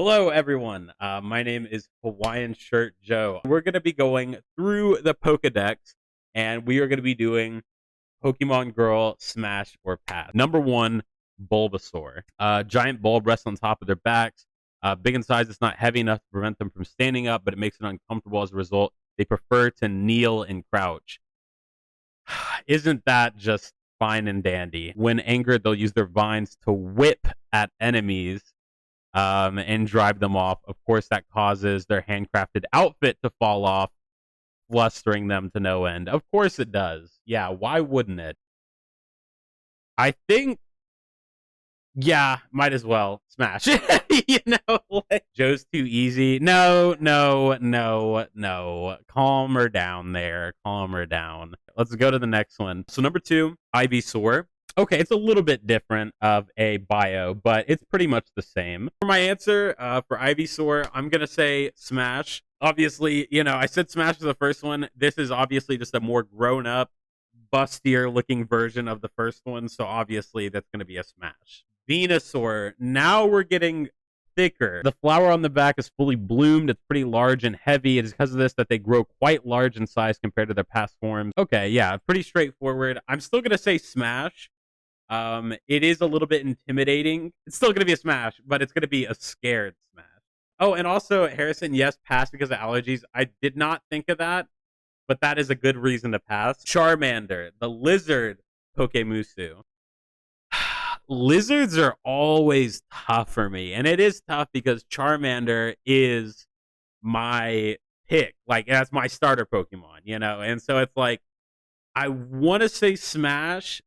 Hello, everyone. My name is Hawaiian Shirt Joe. We're going to be going through the Pokedex, and we are going to be doing Pokemon Girl Smash or Pass. Number one, Bulbasaur. Giant bulb rests on top of their backs. Big in size, it's not heavy enough to prevent them from standing up, but it makes it uncomfortable as a result. They prefer to kneel and crouch. Isn't that just fine and dandy? When angered, they'll use their vines to whip at enemies and drive them off. Of course, that causes their handcrafted outfit to fall off, flustering them to no end. Of course it does. Yeah, why wouldn't it? I think, yeah, might as well smash. Joe's too easy. No, no, no, no. Calm her down there. Calm her down. Let's go to the next one. So number two, Ivysaur. Okay, it's a little bit different of a bio, but it's pretty much the same. For my answer for Ivysaur, I'm going to say Smash. Obviously, I said Smash is the first one. This is obviously just a more grown-up, bustier looking version of the first one, so obviously that's going to be a Smash. Venusaur, now we're getting thicker. The flower on the back is fully bloomed. It's pretty large and heavy. It is because of this that they grow quite large in size compared to their past forms. Okay, yeah, pretty straightforward. I'm still going to say Smash. It is a little bit intimidating. It's still going to be a smash, but it's going to be a scared smash. Oh, and also, Harrison, yes, pass because of allergies. I did not think of that, but that is a good reason to pass. Charmander, the lizard Pokemusu. Lizards are always tough for me, and it is tough because Charmander is my pick. Like, that's my starter Pokemon, And so it's like, I want to say Smash,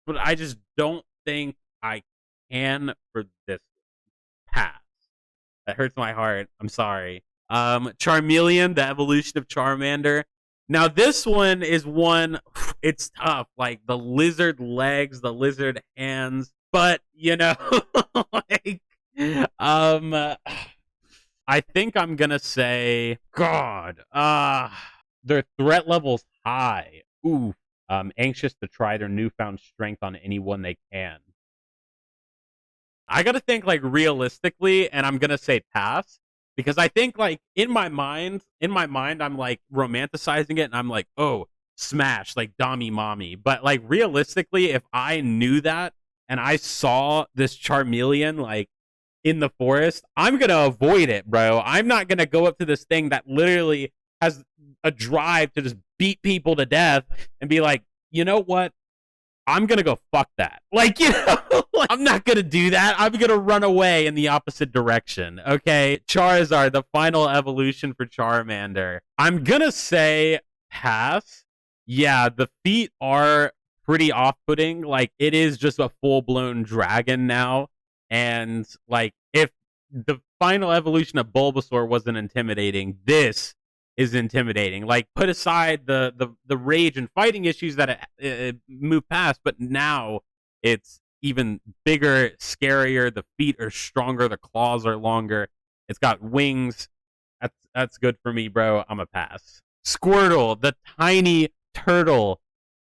but I just don't think I can for this pass. That hurts my heart. I'm sorry. Charmeleon, the evolution of Charmander. Now this one is one. It's tough. Like the lizard legs, the lizard hands, but like, I think I'm gonna say God. Their threat level's high. Ooh. Anxious to try their newfound strength on anyone they can. I gotta think like realistically, and I'm gonna say pass because I think like in my mind, I'm like romanticizing it, and I'm like, oh, smash, like Dami Mommy. But like realistically, if I knew that and I saw this Charmeleon like in the forest, I'm gonna avoid it, bro. I'm not gonna go up to this thing that literally has a drive to just beat people to death and be like, you know what? I'm going to go fuck that. Like, I'm not going to do that. I'm going to run away in the opposite direction. Okay. Charizard, the final evolution for Charmander. I'm going to say pass. Yeah, the feet are pretty off-putting. Like, it is just a full-blown dragon now. And, like, if the final evolution of Bulbasaur wasn't intimidating, this is intimidating. Like, put aside the rage and fighting issues that it moved past, but now it's even bigger, scarier. The feet are stronger, the claws are longer. It's got wings. That's good for me, bro. I'm a pass. Squirtle, the tiny turtle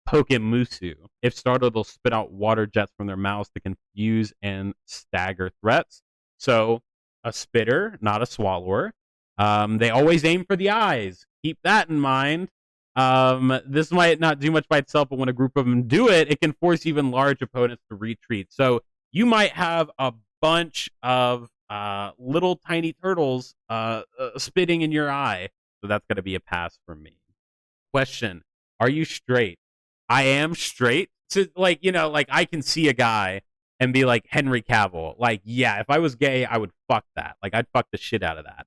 Pokemusu. If startled, they'll spit out water jets from their mouths to confuse and stagger threats. So, a spitter, not a swallower. They always aim for the eyes. Keep that in mind. This might not do much by itself, but when a group of them do it, it can force even large opponents to retreat. So you might have a bunch of little tiny turtles spitting in your eye. So that's going to be a pass for me. Question: are you straight? I am straight. So, like, like I can see a guy and be like Henry Cavill. Like, yeah, if I was gay, I would fuck that. Like, I'd fuck the shit out of that.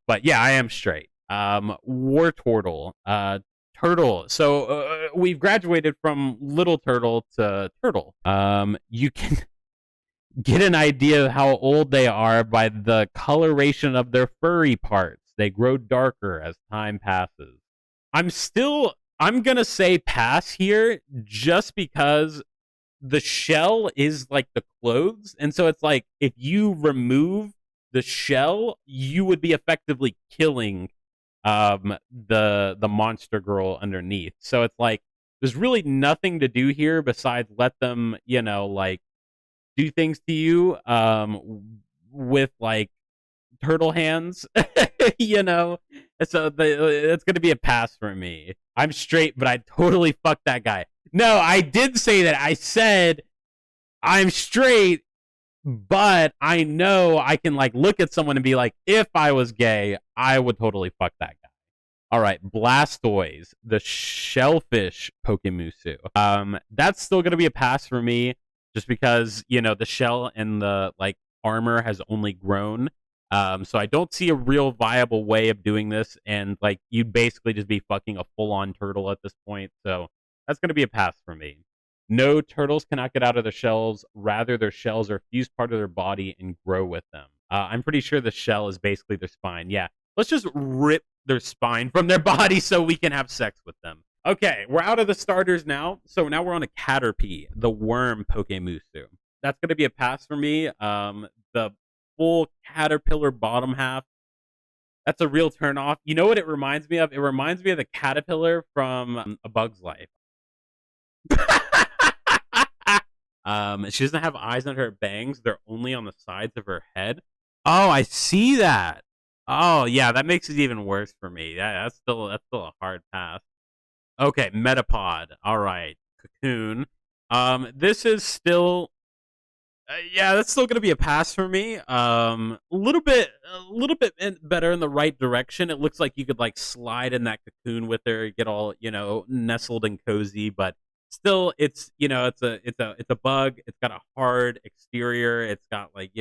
But yeah, I am straight. Wartortle, turtle. So we've graduated from little turtle to turtle. You can get an idea of how old they are by the coloration of their furry parts. They grow darker as time passes. I'm gonna say pass here just because the shell is like the clothes, and so it's like if you remove the shell, you would be effectively killing the monster girl underneath. So it's like there's really nothing to do here besides let them, like do things to you with like turtle hands, you know. And so it's gonna be a pass for me. I'm straight, but I totally fucked that guy. No, I did say that. I said I'm straight, but I know I can like look at someone and be like, if I was gay, I would totally fuck that guy. All right, Blastoise, the shellfish Pokemusu. That's still gonna be a pass for me, just because the shell and the like armor has only grown. So I don't see a real viable way of doing this, and like you'd basically just be fucking a full-on turtle at this point. So that's gonna be a pass for me. No, turtles cannot get out of their shells. Rather, their shells are fused part of their body and grow with them. I'm pretty sure the shell is basically their spine. Yeah, let's just rip their spine from their body so we can have sex with them. Okay, we're out of the starters now. So now we're on a Caterpie, the worm Pokemusu. That's going to be a pass for me. The full caterpillar bottom half, that's a real turn off. You know what it reminds me of? It reminds me of the caterpillar from A Bug's Life. She doesn't have eyes on her bangs. They're only on the sides of her head. Oh, I see that. Oh, yeah, that makes it even worse for me. That's still a hard pass. Okay, Metapod. All right, Cocoon. This is still, yeah, that's still gonna be a pass for me. A little bit better in the right direction. It looks like you could like slide in that cocoon with her, get all nestled and cozy, but still, it's a bug. It's got a hard exterior. It's got like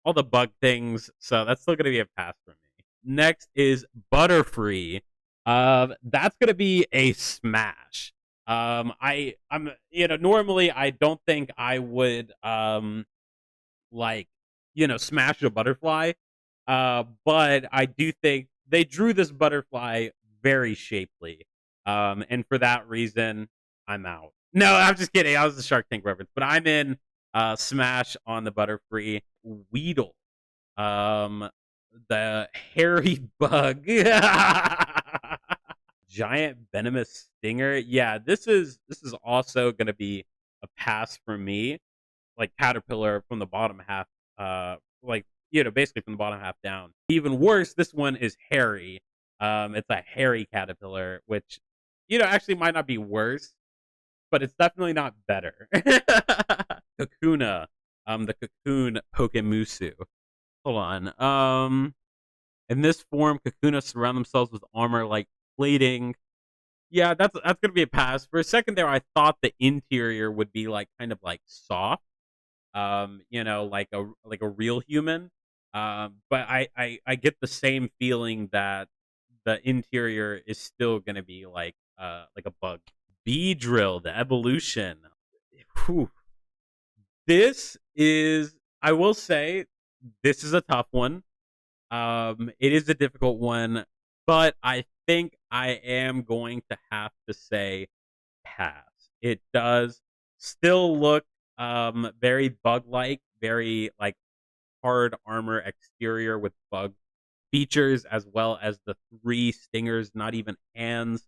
all the bug things. So that's still gonna be a pass for me. Next is Butterfree. That's gonna be a smash. I'm normally I don't think I would like smash a butterfly, but I do think they drew this butterfly very shapely, and for that reason I'm out. No, I'm just kidding. I was the Shark Tank reference, but I'm in smash on the Butterfree. Weedle, um, the hairy bug. Giant venomous stinger. Yeah, this is also going to be a pass for me. Like caterpillar from the bottom half, like basically from the bottom half down. Even worse, this one is hairy. It's a hairy caterpillar, which actually might not be worse, but it's definitely not better. Kakuna, the cocoon Pokemusu. Hold on. In this form, Kakuna surround themselves with armor like plating. Yeah, that's gonna be a pass. For a second there, I thought the interior would be like kind of like soft, like a real human. But I get the same feeling that the interior is still gonna be like a bug. Bee drill, the evolution. Whew. This is, I will say, this is a tough one. It is a difficult one, but I think I am going to have to say pass. It does still look very bug-like, very like hard armor exterior with bug features, as well as the three stingers, not even hands.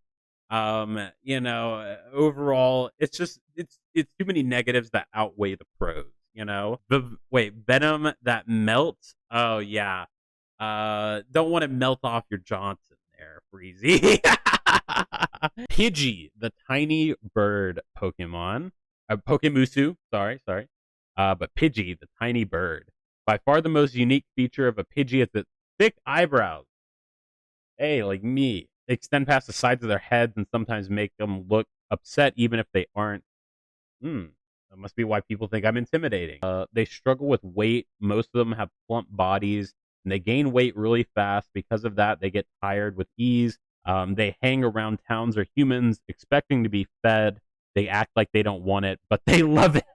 Overall, it's too many negatives that outweigh the pros. Wait, venom that melts. Oh yeah, don't want to melt off your Johnson there, Freezy. Pidgey, the tiny bird Pokemon. Pokemusu, sorry. But Pidgey, the tiny bird. By far the most unique feature of a Pidgey is its thick eyebrows. Hey, like me. They extend past the sides of their heads and sometimes make them look upset even if they aren't. That must be why people think I'm intimidating. They struggle with weight. Most of them have plump bodies, and they gain weight really fast. Because of that, they get tired with ease. They hang around towns or humans expecting to be fed. They act like they don't want it, but they love it.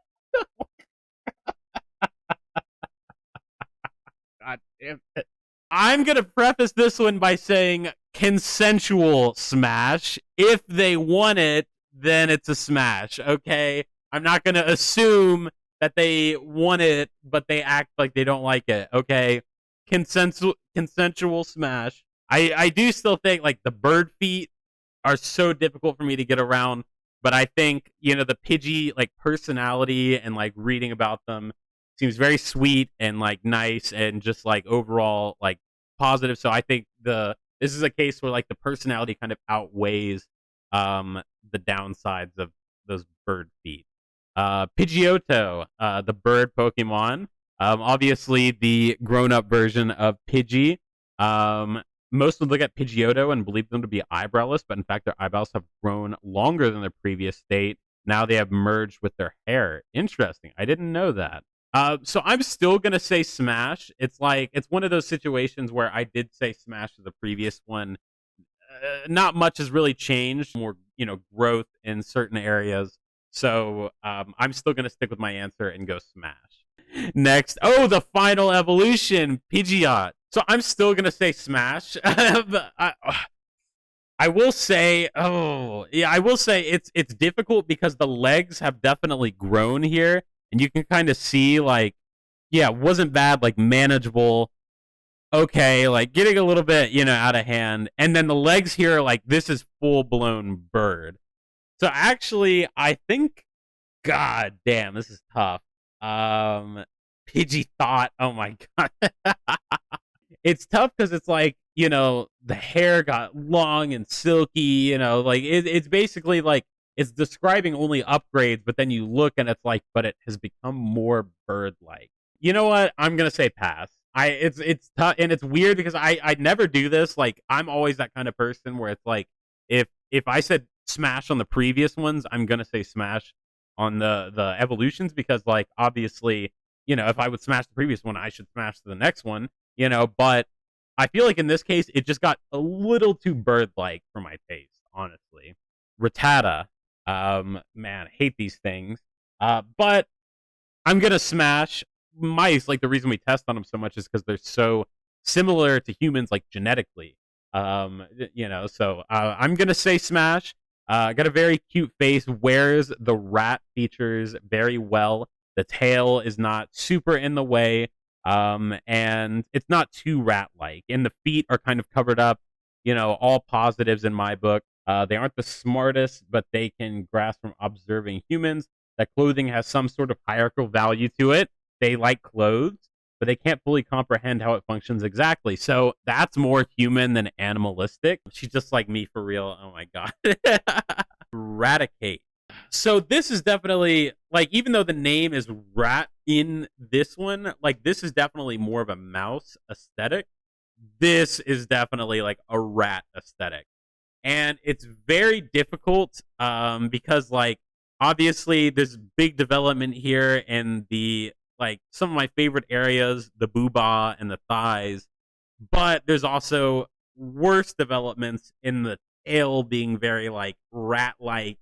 God damn it. I'm going to preface this one by saying consensual smash. If they want it, then it's a smash, okay? I'm not going to assume that they want it, but they act like they don't like it, okay? Consensual smash. I do still think like the bird feet are so difficult for me to get around. but I think the Pidgey like personality and like reading about them seems very sweet and like nice and just like overall like positive. So I think the this is a case where like the personality kind of outweighs the downsides of those bird feet. Pidgeotto, the bird Pokemon, obviously the grown-up version of Pidgey. Um, Most would look at Pidgeotto and believe them to be eyebrowless, but in fact their eyebrows have grown longer than their previous state. Now they have merged with their hair. Interesting. I didn't know that. So I'm still gonna say Smash. It's one of those situations where I did say Smash to the previous one. Not much has really changed. More, growth in certain areas. So I'm still gonna stick with my answer and go Smash. Next, the final evolution, Pidgeot. So I'm still gonna say Smash. I will say, I will say it's difficult because the legs have definitely grown here, and you can kind of see like, yeah, it wasn't bad, like manageable. Okay, like getting a little bit, out of hand, and then the legs here, are like this is full blown bird. So actually, I think, God damn, this is tough. Pidgey thought, oh my god, it's tough because it's like the hair got long and silky. Like it's basically like it's describing only upgrades, but then you look and it's like, but it has become more bird like. You know what? I'm gonna say pass. It's tough and it's weird because I never do this. Like I'm always that kind of person where it's like if I said Smash on the previous ones, I'm gonna say Smash on the evolutions because like obviously if I would smash the previous one, I should smash the next one. But I feel like in this case, it just got a little too bird-like for my taste, honestly. Rattata, man, I hate these things. But I'm gonna smash mice. Like the reason we test on them so much is because they're so similar to humans, like genetically. So I'm gonna say smash. Got a very cute face. Wears the rat features very well. The tail is not super in the way. And it's not too rat-like, and the feet are kind of covered up. All positives in my book. They aren't the smartest, but they can grasp from observing humans that clothing has some sort of hierarchical value to it. They like clothes, but they can't fully comprehend how it functions exactly. So that's more human than animalistic. She's just like me for real. Oh my god. Eradicate. So this is definitely like, even though the name is rat in this one, like this is definitely more of a mouse aesthetic. This is definitely like a rat aesthetic. And it's very difficult because like obviously there's big development here in the like some of my favorite areas, the booba and the thighs, but there's also worse developments in the tail being very like rat like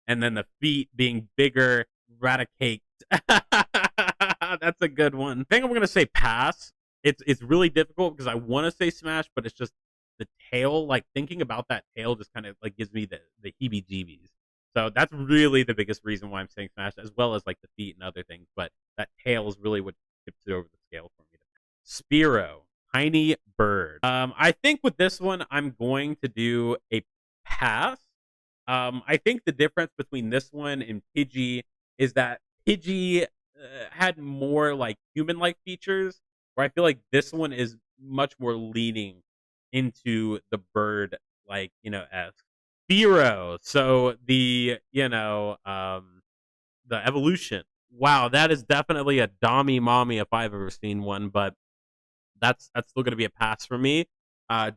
and then the feet being bigger, eradicate. That's a good one. I think I'm gonna say pass. It's really difficult because I want to say smash, but it's just the tail. Like thinking about that tail just kind of like gives me the heebie-jeebies. So that's really the biggest reason why I'm saying smash, as well as like the feet and other things. But that tail is really what tips it over the scale for me. Spiro, tiny bird. I think with this one, I'm going to do a pass. I think the difference between this one and Pidgey is that Pidgey had more like human-like features, where I feel like this one is much more leaning into the bird, like esque. Spiro, so the evolution. Wow, that is definitely a Dommy Mommy if I've ever seen one, but that's still going to be a pass for me,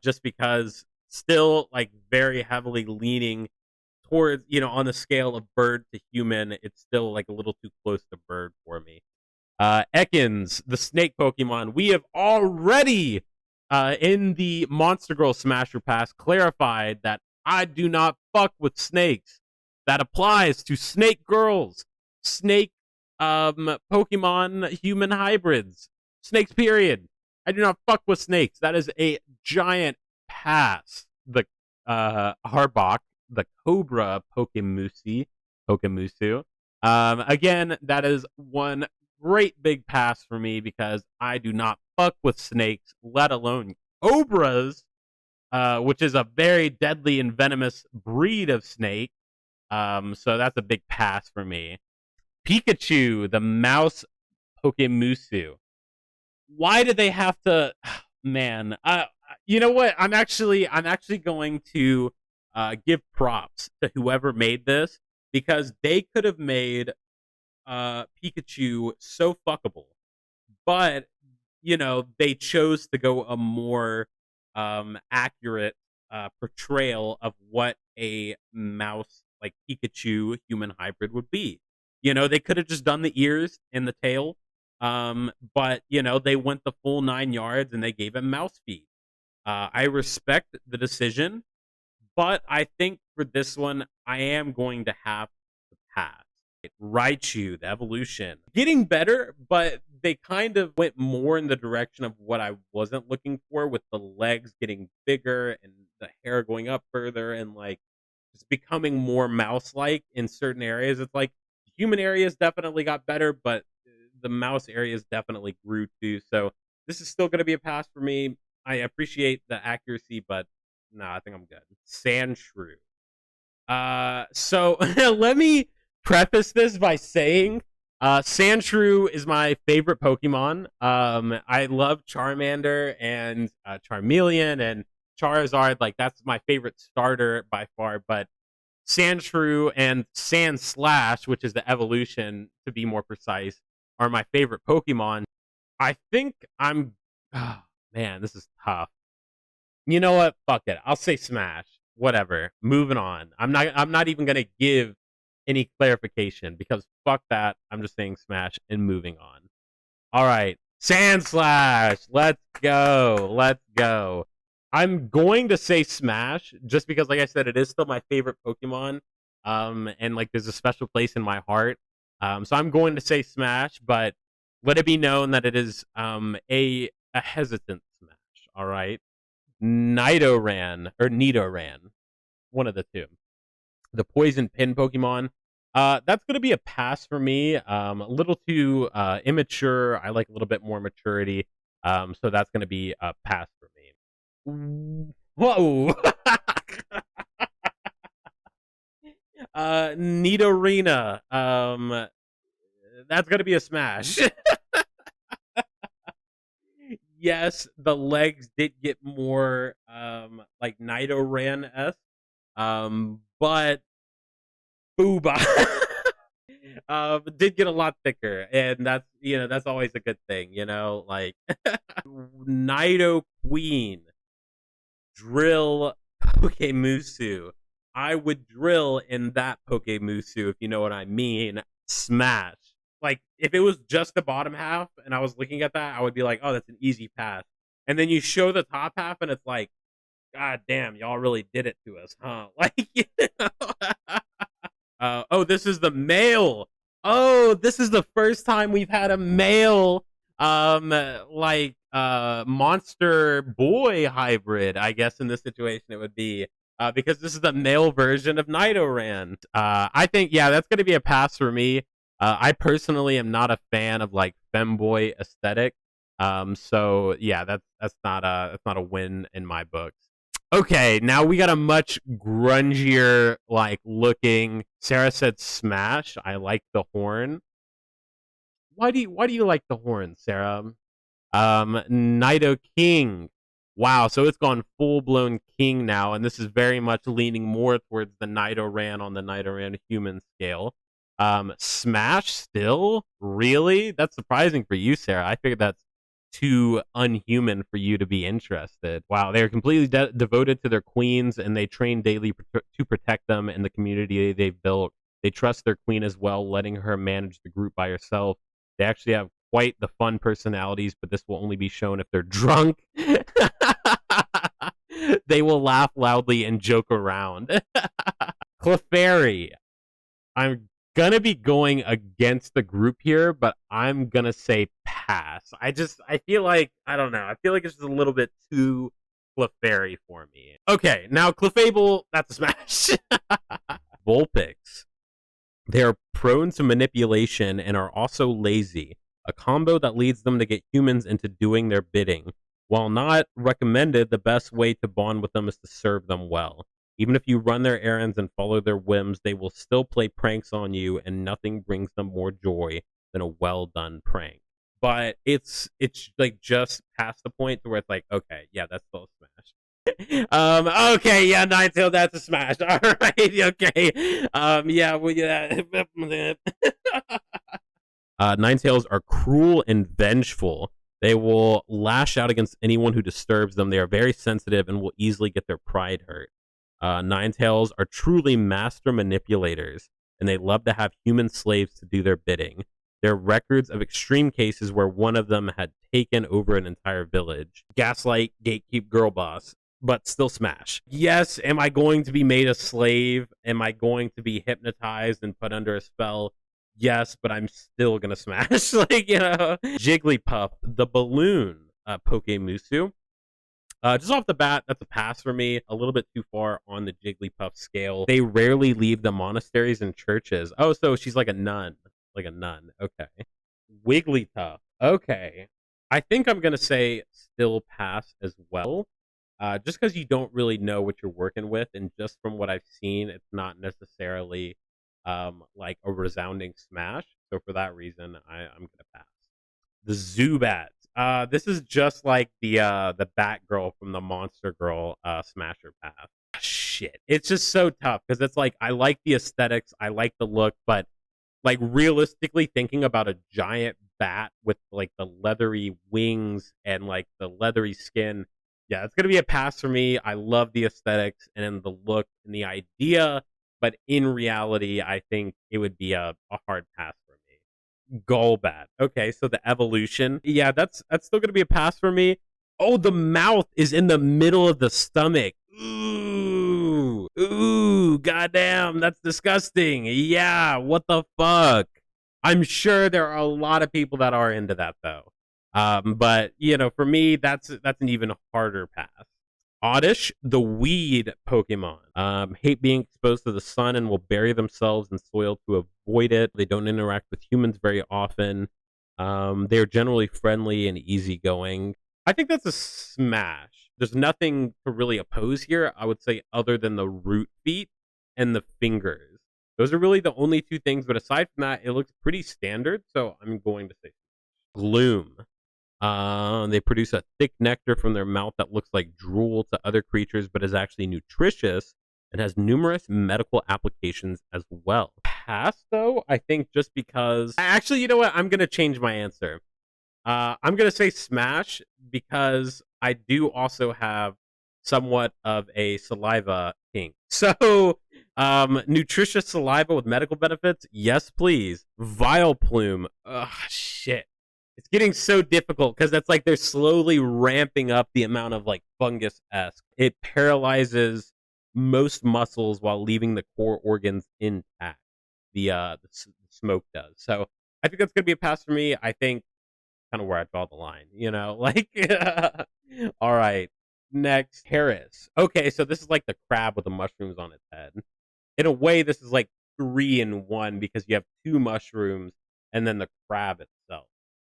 just because still like very heavily leaning towards on the scale of bird to human. It's still like a little too close to bird for me. Ekans, the snake Pokemon. We have already in the Monster Girl Smasher Pass clarified that I do not fuck with snakes. That applies to snake girls, snake Pokemon human hybrids, snakes period. I do not fuck with snakes. That is a giant pass. The Harbok, the Cobra Pokemusu. Again, that is one great big pass for me because I do not fuck with snakes, let alone cobras, which is a very deadly and venomous breed of snake. So that's a big pass for me. Pikachu, the mouse Pokemusu. Why did they have to? Man, you know what? I'm actually going to give props to whoever made this because they could have made Pikachu so fuckable, but they chose to go a more accurate portrayal of what a mouse like Pikachu human hybrid would be. They could have just done the ears and the tail, but they went the full 9 yards and they gave him mouse feet. I respect the decision, but I think for this one, I am going to have to pass. Raichu, the evolution, getting better, but they kind of went more in the direction of what I wasn't looking for, with the legs getting bigger and the hair going up further, and like just becoming more mouse-like in certain areas. It's like human areas definitely got better, but the mouse areas definitely grew too. So this is still going to be a pass for me. I appreciate the accuracy, but no, I think I'm good. Sandshrew. So let me preface this by saying, Sandshrew is my favorite Pokemon. I love Charmander and Charmeleon and Charizard. Like that's my favorite starter by far. But Sandshrew and Sandslash, which is the evolution to be more precise, are my favorite Pokemon. I think I'm. Oh, man, this is tough. You know what? Fuck it. I'll say Smash. Whatever. Moving on. I'm not even gonna give any clarification because fuck that. I'm just saying Smash and moving on. All right. Sandslash. Let's go. Let's go. I'm going to say Smash just because, like I said, it is still my favorite Pokemon. And like there's a special place in my heart. So I'm going to say Smash, but let it be known that it is a hesitant Smash. All right. Nidoran or Nidoran, one of the two. The poison pin Pokemon. That's going to be a pass for me. A little too immature. I like a little bit more maturity. So that's going to be a pass for me. Whoa. Nidorina. That's going to be a smash. Yes, the legs did get more like Nidoran esque, but Booba did get a lot thicker, and that's always a good thing, like Nido Queen, drill Pokemusu. I would drill in that Pokemusu if you know what I mean. Smash. Like if it was just the bottom half and I was looking at that, I would be like, "Oh, that's an easy pass." And then you show the top half, and it's like, "God damn, y'all really did it to us, huh?" Like, oh, this is the male. Oh, this is the first time we've had a male, like monster boy hybrid. I guess in this situation it would be. Because this is the male version of Nidoran. I think, yeah, that's going to be a pass for me. I personally am not a fan of like femboy aesthetic. So yeah, that's not a win in my books. Okay, now we got a much grungier like looking. Sarah said Smash. I like the horn. Why do you like the horn, Sarah? Nido King. Wow, so it's gone full blown king now, and this is very much leaning more towards the Nidoran on the Nidoran human scale. Smash still? Really? That's surprising for you, Sarah. I figured that's too unhuman for you to be interested. Wow, they are completely devoted to their queens, and they train daily to protect them and the community they've built. They trust their queen as well, letting her manage the group by herself. They actually have quite the fun personalities, but this will only be shown if they're drunk. They will laugh loudly and joke around. Clefairy. I'm gonna be going against the group here, but I'm gonna say pass. I feel like, I don't know. I feel like it's just a little bit too Clefairy for me. Okay, now Clefable, that's a smash. Vulpix. They are prone to manipulation and are also lazy, a combo that leads them to get humans into doing their bidding. While not recommended, the best way to bond with them is to serve them well. Even if you run their errands and follow their whims, they will still play pranks on you, and nothing brings them more joy than a well done prank. But it's like just past the point to where it's like, okay, yeah, that's still a smash. Okay, yeah, Ninetales, that's a smash. All right, okay. Yeah, well, yeah. Ninetales are cruel and vengeful. They will lash out against anyone who disturbs them. They are very sensitive and will easily get their pride hurt. Ninetales are truly master manipulators, and they love to have human slaves to do their bidding. There are records of extreme cases where one of them had taken over an entire village. Gaslight, gatekeep, girl boss, but still smash. Yes, am I going to be made a slave? Am I going to be hypnotized and put under a spell? Yes, but I'm still gonna smash. Like, Jigglypuff, the balloon, Pokemusu. Just off the bat, that's a pass for me. A little bit too far on the Jigglypuff scale. They rarely leave the monasteries and churches. Oh, so she's like a nun. Like a nun. Okay. Wigglytuff. Okay. I think I'm gonna say still pass as well. Just because you don't really know what you're working with, and just from what I've seen, it's not necessarily like a resounding smash. So for that reason, I'm gonna pass. The Zubat. This is just like the Batgirl from the Monster Girl Smasher path. Shit, it's just so tough because it's like I like the aesthetics, I like the look, but like realistically thinking about a giant bat with like the leathery wings and like the leathery skin, yeah, it's gonna be a pass for me. I love the aesthetics and the look and the idea, but in reality, I think it would be a hard pass for me. Golbat. Okay, so the evolution. Yeah, that's still gonna be a pass for me. Oh, the mouth is in the middle of the stomach. Ooh. Ooh, goddamn, that's disgusting. Yeah, what the fuck? I'm sure there are a lot of people that are into that though. But for me, that's an even harder pass. Oddish, the weed Pokemon, hate being exposed to the sun and will bury themselves in soil to avoid it. They don't interact with humans very often. They're generally friendly and easygoing. I think that's a smash. There's nothing to really oppose here, I would say, other than the root feet and the fingers. Those are really the only two things, but aside from that, it looks pretty standard, so I'm going to say Gloom. They produce a thick nectar from their mouth that looks like drool to other creatures, but is actually nutritious and has numerous medical applications as well. Pass, though, I think just because. Actually, you know what? I'm going to change my answer. I'm going to say smash because I do also have somewhat of a saliva kink. So, nutritious saliva with medical benefits? Yes, please. Vileplume. Ugh, shit. It's getting so difficult because it's like they're slowly ramping up the amount of like fungus esque. It paralyzes most muscles while leaving the core organs intact. The smoke does. So I think that's gonna be a pass for me. I think kind of where I draw the line. Like all right. Next, Harris. Okay, so this is like the crab with the mushrooms on its head. In a way, this is like 3 in 1 because you have 2 mushrooms and then the crab itself.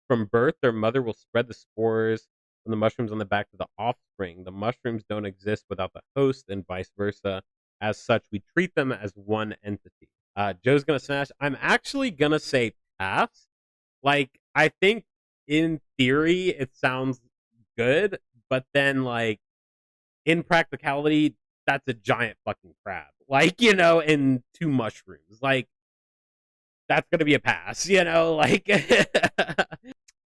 From birth, their mother will spread the spores from the mushrooms on the back to the offspring. The mushrooms don't exist without the host and vice versa. As such, we treat them as one entity. Joe's going to smash. I'm actually going to say pass. Like, I think in theory, it sounds good, but then, like, in practicality, that's a giant fucking crab. Like, and 2 mushrooms. Like, that's going to be a pass, like.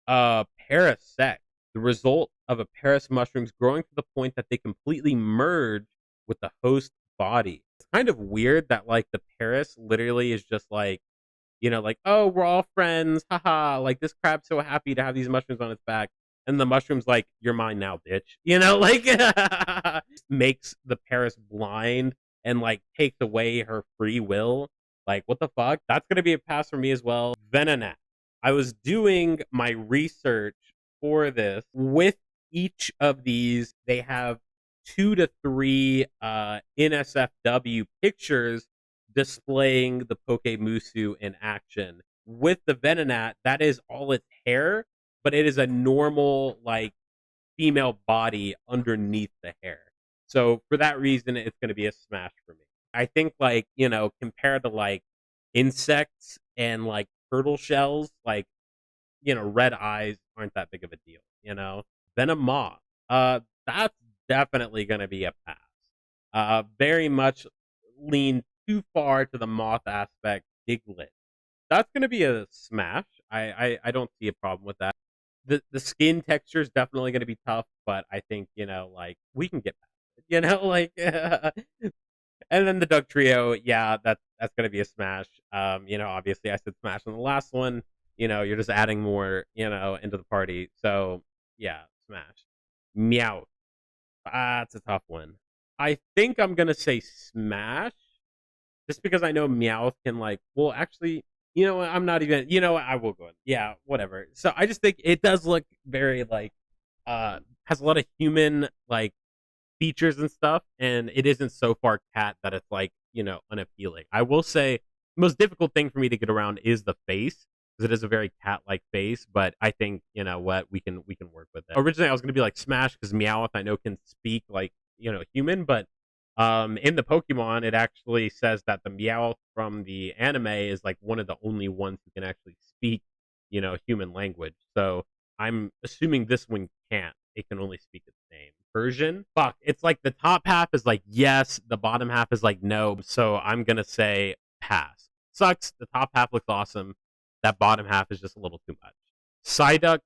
Parasect, the result of a Paris mushrooms growing to the point that they completely merge with the host body. It's kind of weird that like the Paris literally is just like, like, oh, we're all friends, haha. Like this crab's so happy to have these mushrooms on its back, and the mushrooms like, you're mine now, bitch. Like makes the Paris blind and like takes away her free will. Like, what the fuck? That's gonna be a pass for me as well. Venonat. I was doing my research for this. With each of these, they have 2 to 3 NSFW pictures displaying the Pokemusu in action. With the Venonat, that is all its hair, but it is a normal, like, female body underneath the hair. So for that reason, it's going to be a smash for me. I think like, compared to like insects and like turtle shells, like, red eyes aren't that big of a deal. Venom moth. That's definitely going to be a pass. Very much lean too far to the moth aspect. Diglett. That's going to be a smash. I don't see a problem with that. The skin texture is definitely going to be tough, but I think like we can get past it. Like and then the Doug Trio, yeah, that's going to be a smash. Obviously I said smash on the last one. You're just adding more, into the party. So yeah, smash. Meow. That's a tough one. I think I'm gonna say smash, just because I know Meowth can like. Well, actually, what? I'm not even. What, I will go. Yeah, whatever. So I just think it does look very like has a lot of human like features and stuff, and it isn't so far cat that it's like unappealing. I will say the most difficult thing for me to get around is the face, because it is a very cat-like face. But I think what we can work with it. Originally, I was gonna be like Smash because Meowth I know can speak like human, but in the Pokemon it actually says that the Meowth from the anime is like one of the only ones who can actually speak human language. So I'm assuming this one can't. It can only speak its name. Version? Fuck. It's like the top half is like yes, the bottom half is like no. So I'm gonna say pass. Sucks. The top half looks awesome. That bottom half is just a little too much. Psyduck,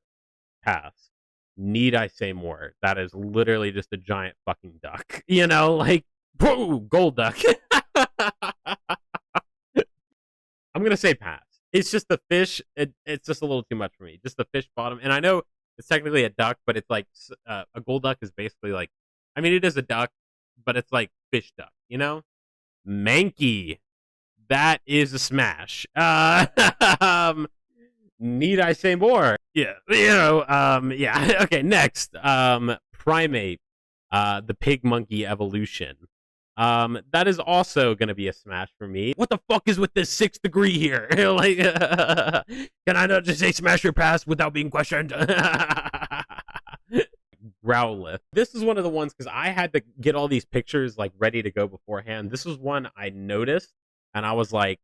pass. Need I say more? That is literally just a giant fucking duck. Like, whoa, gold duck. I'm gonna say pass. It's just the fish. It's just a little too much for me. Just the fish bottom, and I know it's technically a duck, but it's like a gold duck is basically like, I mean, it is a duck, but it's like fish duck. Mankey. That is a smash. Need I say more? Yeah, yeah. Okay, next, primate, the pig monkey evolution. That is also going to be a smash for me. What the fuck is with this 6th degree here? Like, can I not just say smash or pass without being questioned? Growlithe. This is one of the ones because I had to get all these pictures like ready to go beforehand. This was one I noticed, and I was like,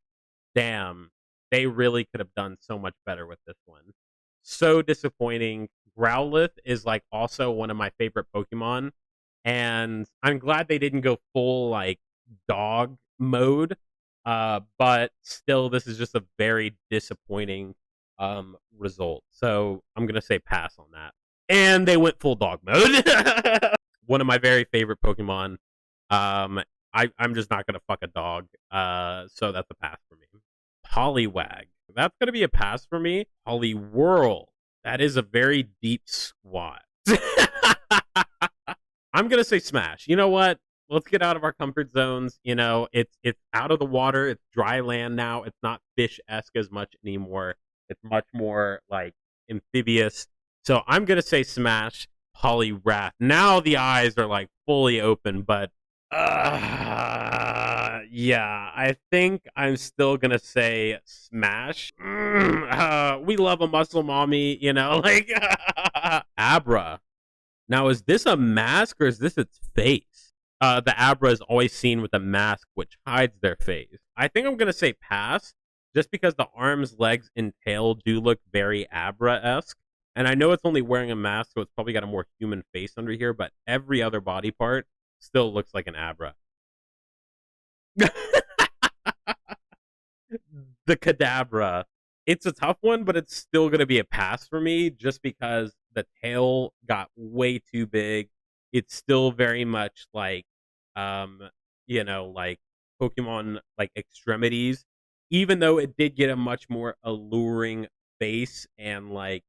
damn, they really could have done so much better with this one. So disappointing. Growlithe is like also one of my favorite Pokemon, and I'm glad they didn't go full like dog mode. But still, this is just a very disappointing result. So I'm gonna say pass on that. And they went full dog mode. One of my very favorite Pokemon. I'm just not gonna fuck a dog. So that's a pass for me. Poliwag. That's gonna be a pass for me. Poliwhirl. That is a very deep squat. I'm gonna say smash. You know what? Let's get out of our comfort zones. It's out of the water. It's dry land now. It's not fish-esque as much anymore. It's much more like amphibious. So I'm gonna say smash. Poliwrath. Now the eyes are like fully open, but yeah, I think I'm still gonna say smash. We love a muscle mommy, like Abra. Now, is this a mask or is this its face? The Abra is always seen with a mask which hides their face. I think I'm gonna say pass, just because the arms, legs, and tail do look very Abra-esque. And I know it's only wearing a mask, so it's probably got a more human face under here, but every other body part still looks like an Abra. The Kadabra. It's a tough one, but it's still going to be a pass for me just because the tail got way too big. It's still very much like, um, like Pokemon like extremities, even though it did get a much more alluring face and like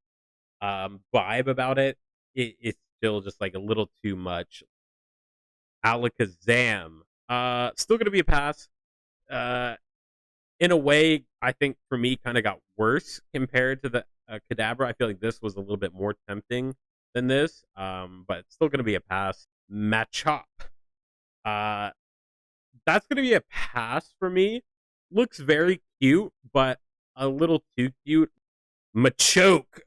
vibe about it. It's still just like a little too much. Alakazam. Still gonna be a pass. Uh, in a way, I think for me, kind of got worse compared to the Kadabra. I feel like this was a little bit more tempting than this. But it's still gonna be a pass. Machop. Uh, that's gonna be a pass for me. Looks very cute, but a little too cute. Machoke.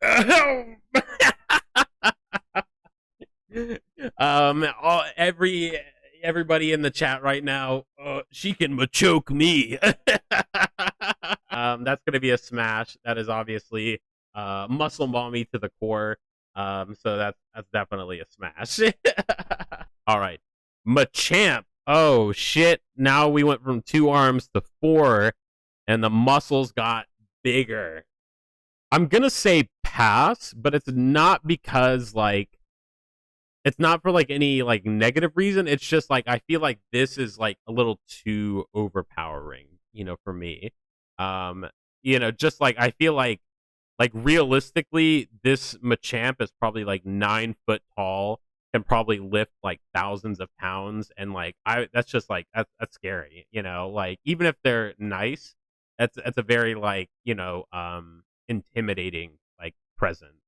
Every everybody in the chat right now, she can machoke me. That's gonna be a smash. That is obviously muscle mommy to the core. So that's definitely a smash. All right, Machamp. Oh shit! Now we went from 2 arms to 4, and the muscles got bigger. I'm gonna say pass, but it's not because like it's not for like any like negative reason. It's just like I feel like this is like a little too overpowering, for me. Um, just like I feel like realistically, this Machamp is probably like 9 foot tall, can probably lift like thousands of pounds, and like that's just like that's scary, Like even if they're nice, that's a very like intimidating like presence.